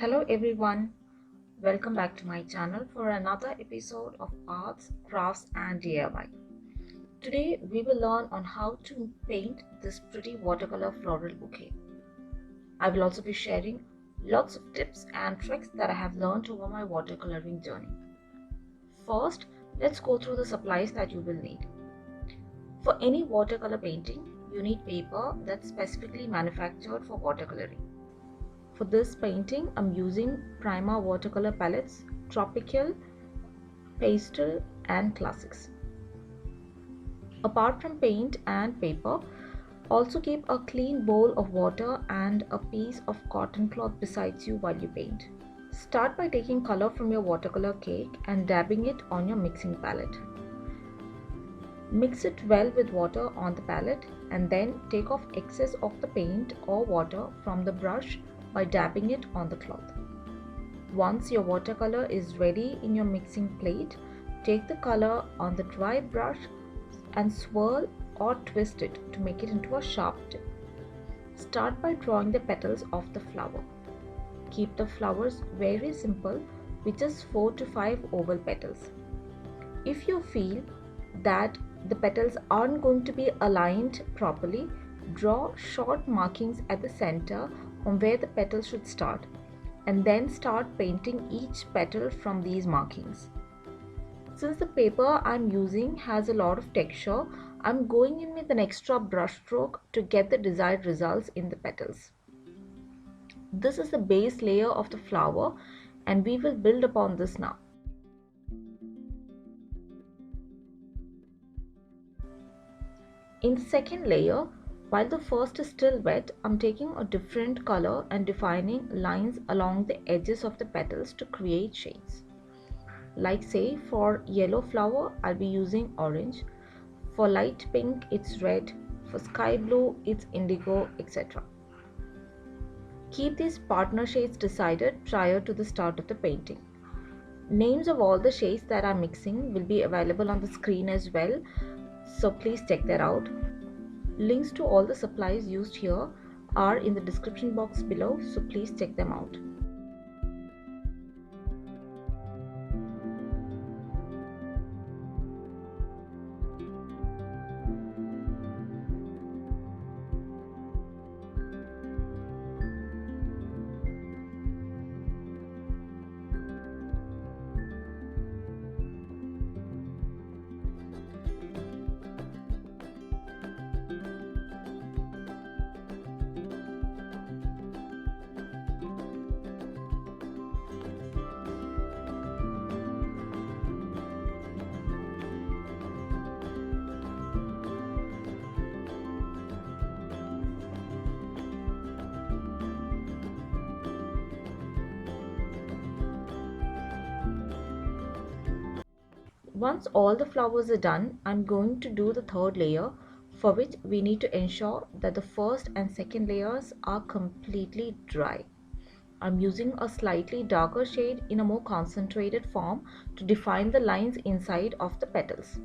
Hello everyone, welcome back to my channel for another episode of Arts, Crafts and DIY. Today we will learn on how to paint this pretty watercolor floral bouquet. I will also be sharing lots of tips and tricks that I have learned over my watercoloring journey. First, let's go through the supplies that you will need. For any watercolor painting, you need paper that's specifically manufactured for watercoloring. For this painting, I'm using Prima watercolor palettes, Tropical, Pastel and Classics. Apart from paint and paper, also keep a clean bowl of water and a piece of cotton cloth beside you while you paint. Start by taking color from your watercolor cake and dabbing it on your mixing palette. Mix it well with water on the palette and then take off excess of the paint or water from the brush by dabbing it on the cloth. Once your watercolor is ready in your mixing plate, take the color on the dry brush and swirl or twist it to make it into a sharp tip. Start by drawing the petals of the flower. Keep the flowers very simple with just 4 to 5 oval petals. If you feel that the petals aren't going to be aligned properly, draw short markings at the center on where the petals should start and then start painting each petal from these markings. Since the paper I'm using has a lot of texture, I'm going in with an extra brush stroke to get the desired results in the petals. This is the base layer of the flower and we will build upon this now. In the second layer, while the first is still wet, I'm taking a different color and defining lines along the edges of the petals to create shades. Like say for yellow flower, I'll be using orange. For light pink, it's red. For sky blue, it's indigo, etc. Keep these partner shades decided prior to the start of the painting. Names of all the shades that I'm mixing will be available on the screen as well, so please check that out. Links to all the supplies used here are in the description box below, so please check them out. Once all the flowers are done, I'm going to do the third layer, for which we need to ensure that the first and second layers are completely dry. I'm using a slightly darker shade in a more concentrated form to define the lines inside of the petals.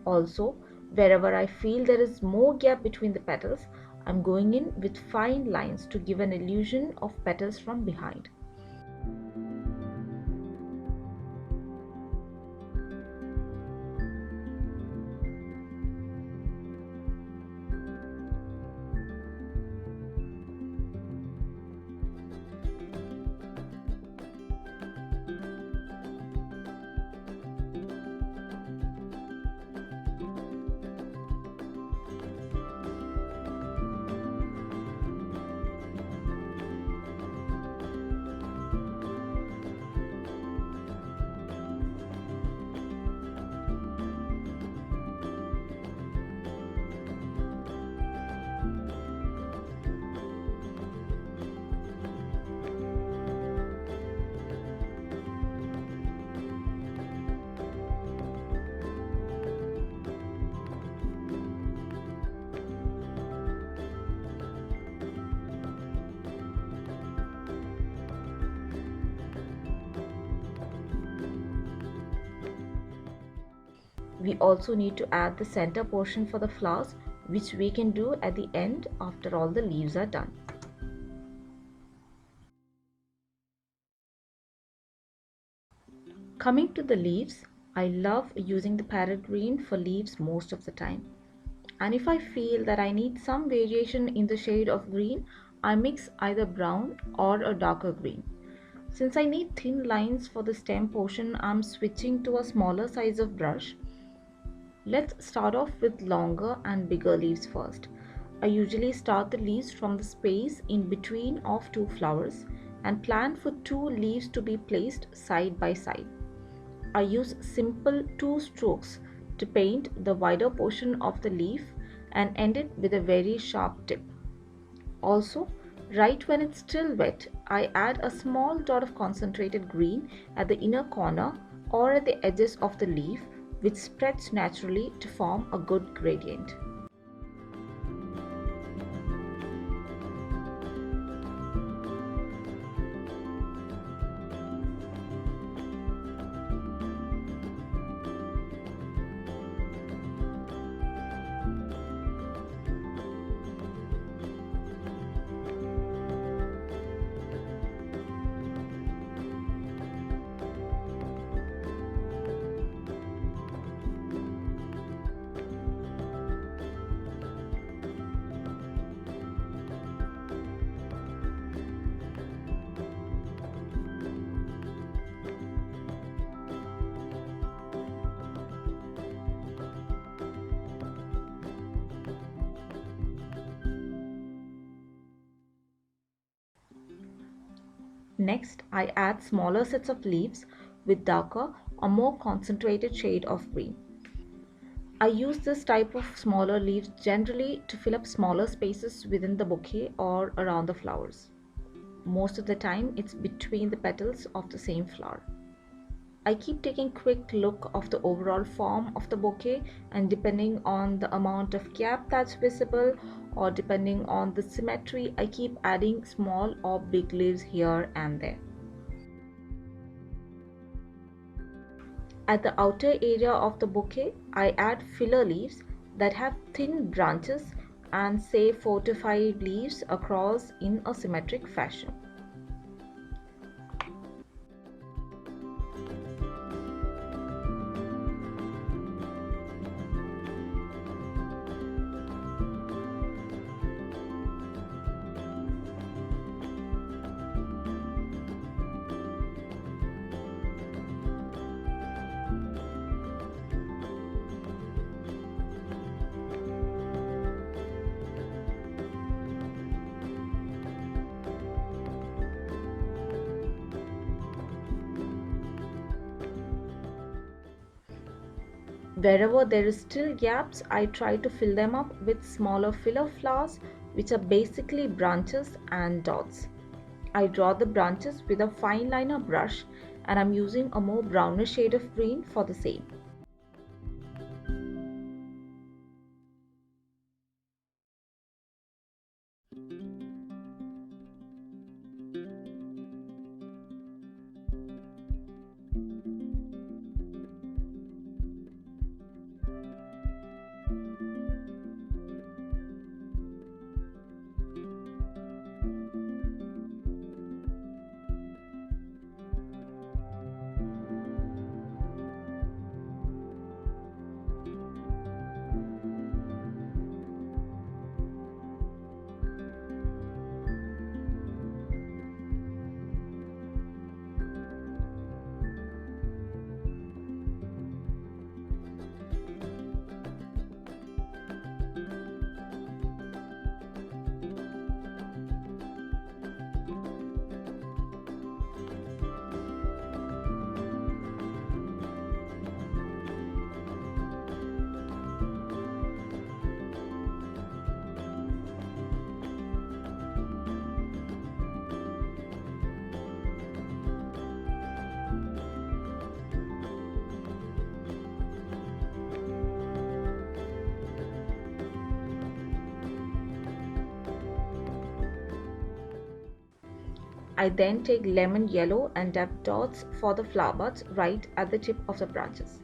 Also, wherever I feel there is more gap between the petals, I'm going in with fine lines to give an illusion of petals from behind. We also need to add the center portion for the flowers, which we can do at the end after all the leaves are done. Coming to the leaves, I love using the parrot green for leaves most of the time. And if I feel that I need some variation in the shade of green, I mix either brown or a darker green. Since I need thin lines for the stem portion, I'm switching to a smaller size of brush. Let's start off with longer and bigger leaves first. I usually start the leaves from the space in between of two flowers and plan for two leaves to be placed side by side. I use simple two strokes to paint the wider portion of the leaf and end it with a very sharp tip. Also, right when it's still wet, I add a small dot of concentrated green at the inner corner or at the edges of the leaf, which spreads naturally to form a good gradient. Next, I add smaller sets of leaves with darker or more concentrated shade of green. I use this type of smaller leaves generally to fill up smaller spaces within the bouquet or around the flowers. Most of the time, it's between the petals of the same flower. I keep taking quick look of the overall form of the bouquet, and depending on the amount of gap that's visible or depending on the symmetry, I keep adding small or big leaves here and there. At the outer area of the bouquet, I add filler leaves that have thin branches and say 4 to 5 leaves across in a symmetric fashion. Wherever there is still gaps, I try to fill them up with smaller filler flowers, which are basically branches and dots. I draw the branches with a fine liner brush, and I'm using a more brownish shade of green for the same. I then take lemon yellow and dab dots for the flower buds right at the tip of the branches.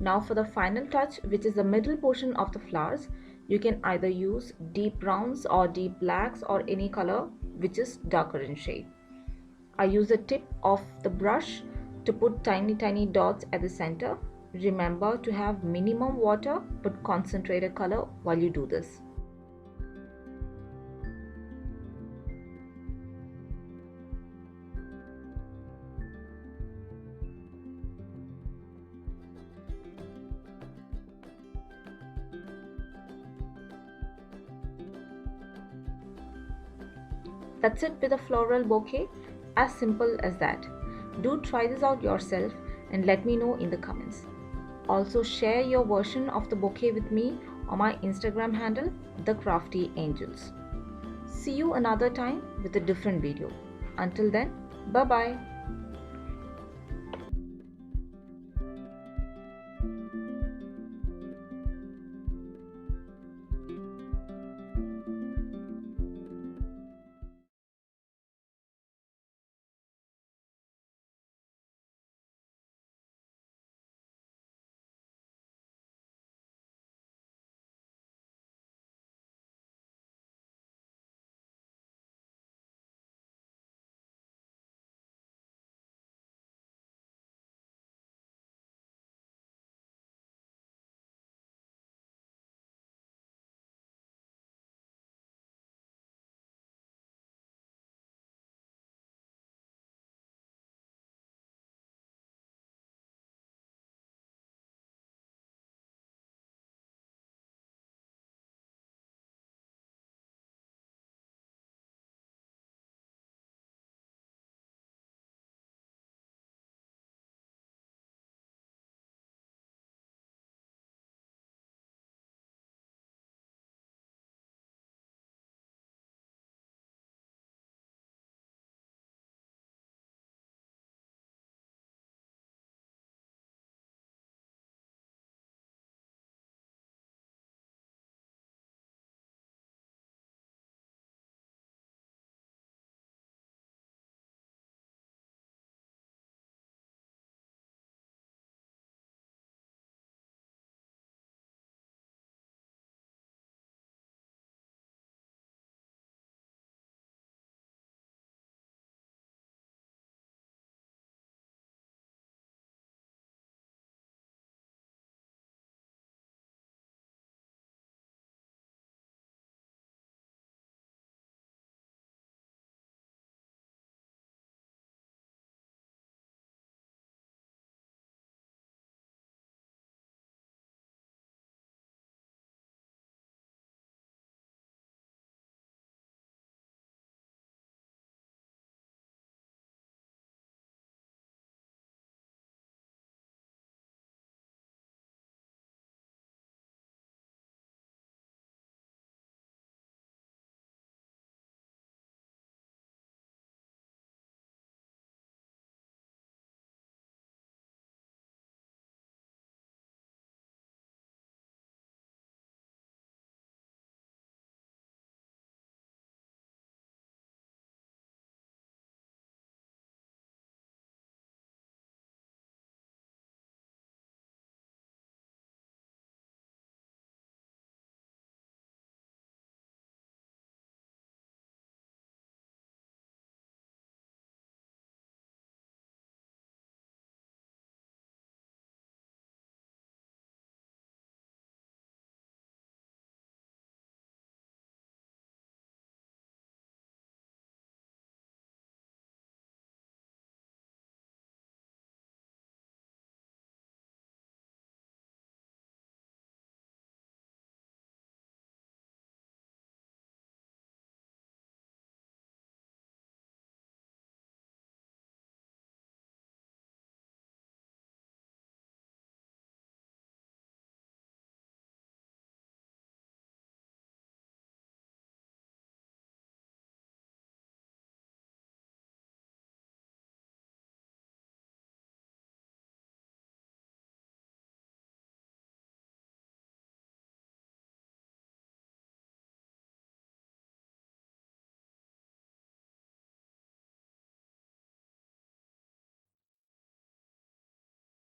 Now for the final touch, which is the middle portion of the flowers, you can either use deep browns or deep blacks or any color which is darker in shade. I use the tip of the brush to put tiny dots at the center. Remember to have minimum water but concentrated color while you do this. That's it with a floral bouquet, as simple as that. Do try this out yourself and let me know in the comments. Also share your version of the bouquet with me on my Instagram handle, The Crafty Angels. See you another time with a different video. Until then, bye bye.